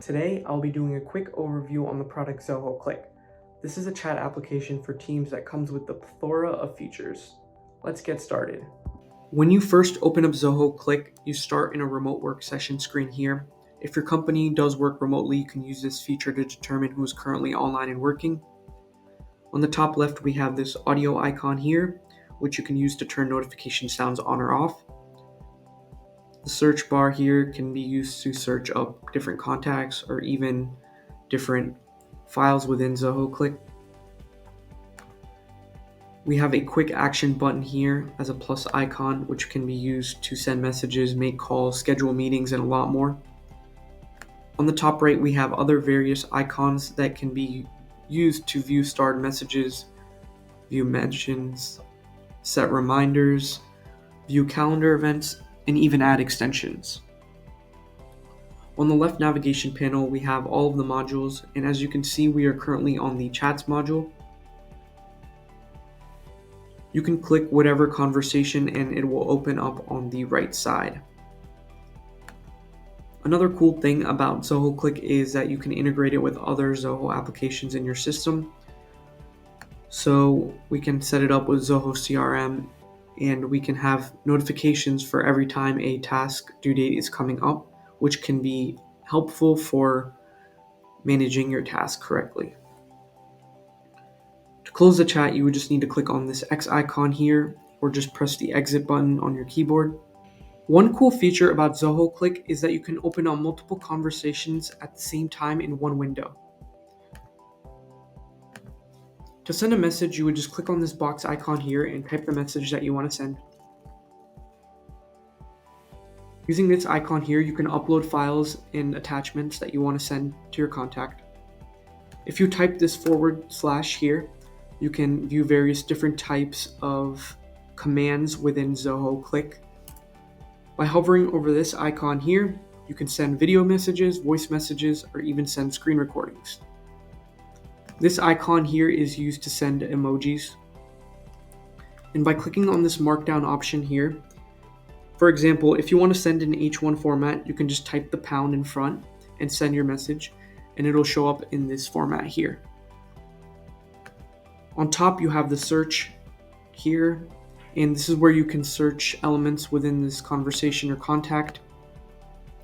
Today, I'll be doing a quick overview on the product Zoho Cliq. This is a chat application for Teams that comes with a plethora of features. Let's get started. When you first open up Zoho Cliq, you start in a remote work session screen here. If your company does work remotely, you can use this feature to determine who's currently online and working. On the top left, we have this audio icon here, which you can use to turn notification sounds on or off. The search bar here can be used to search up different contacts or even different files within Zoho Cliq. We have a quick action button here as a plus icon, which can be used to send messages, make calls, schedule meetings, and a lot more. On the top right, we have other various icons that can be used to view starred messages, view mentions, set reminders, view calendar events, and even add extensions. On the left navigation panel, we have all of the modules, and as you can see, we are currently on the Chats module. You can click whatever conversation and it will open up on the right side. Another cool thing about Zoho Cliq is that you can integrate it with other Zoho applications in your system. So we can set it up with Zoho CRM, and we can have notifications for every time a task due date is coming up, which can be helpful for managing your task correctly. To close the chat, you would just need to click on this X icon here, or just press the exit button on your keyboard. One cool feature about Zoho Cliq is that you can open up multiple conversations at the same time in one window. To send a message, you would just click on this box icon here and type the message that you want to send. Using this icon here, you can upload files and attachments that you want to send to your contact. If you type this / here, you can view various different types of commands within Zoho Cliq. By hovering over this icon here, you can send video messages, voice messages, or even send screen recordings. This icon here is used to send emojis. And by clicking on this markdown option here, for example, if you want to send in H1 format, you can just type the pound in front and send your message, and it'll show up in this format here. On top, you have the search here, and this is where you can search elements within this conversation or contact.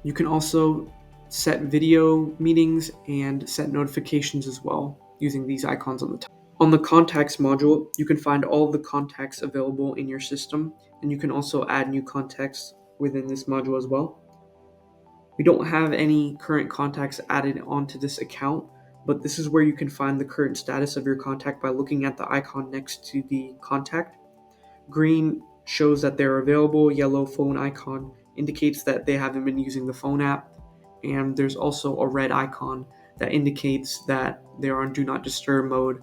You can also set video meetings and set notifications as well using these icons on the top. On the contacts module, you can find all of the contacts available in your system, and you can also add new contacts within this module as well. We don't have any current contacts added onto this account, but this is where you can find the current status of your contact by looking at the icon next to the contact. Green shows that they're available, yellow phone icon indicates that they haven't been using the phone app, and there's also a red icon that indicates that they're on Do Not Disturb mode,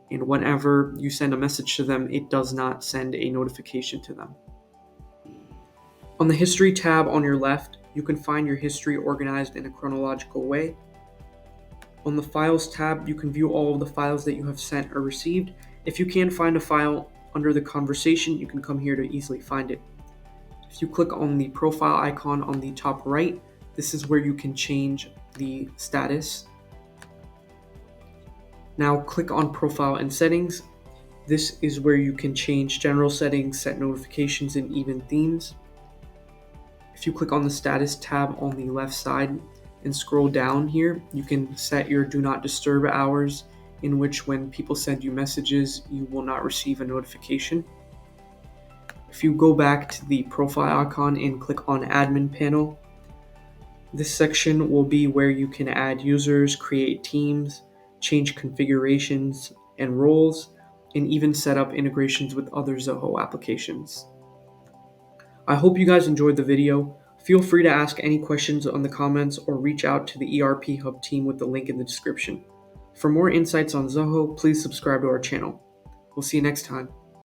and whenever you send a message to them, it does not send a notification to them. On the History tab on your left, you can find your history organized in a chronological way. On the Files tab, you can view all of the files that you have sent or received. If you can't find a file under the conversation, you can come here to easily find it. If you click on the profile icon on the top right, this is where you can change the status. Now click on Profile and Settings. This is where you can change general settings, set notifications, and even themes. If you click on the Status tab on the left side and scroll down here, you can set your Do Not Disturb hours, in which when people send you messages, you will not receive a notification. If you go back to the profile icon and click on Admin Panel, this section will be where you can add users, create teams, change configurations and roles, and even set up integrations with other Zoho applications. I hope you guys enjoyed the video. Feel free to ask any questions on the comments or reach out to the ERP Hub team with the link in the description. For more insights on Zoho, please subscribe to our channel. We'll see you next time.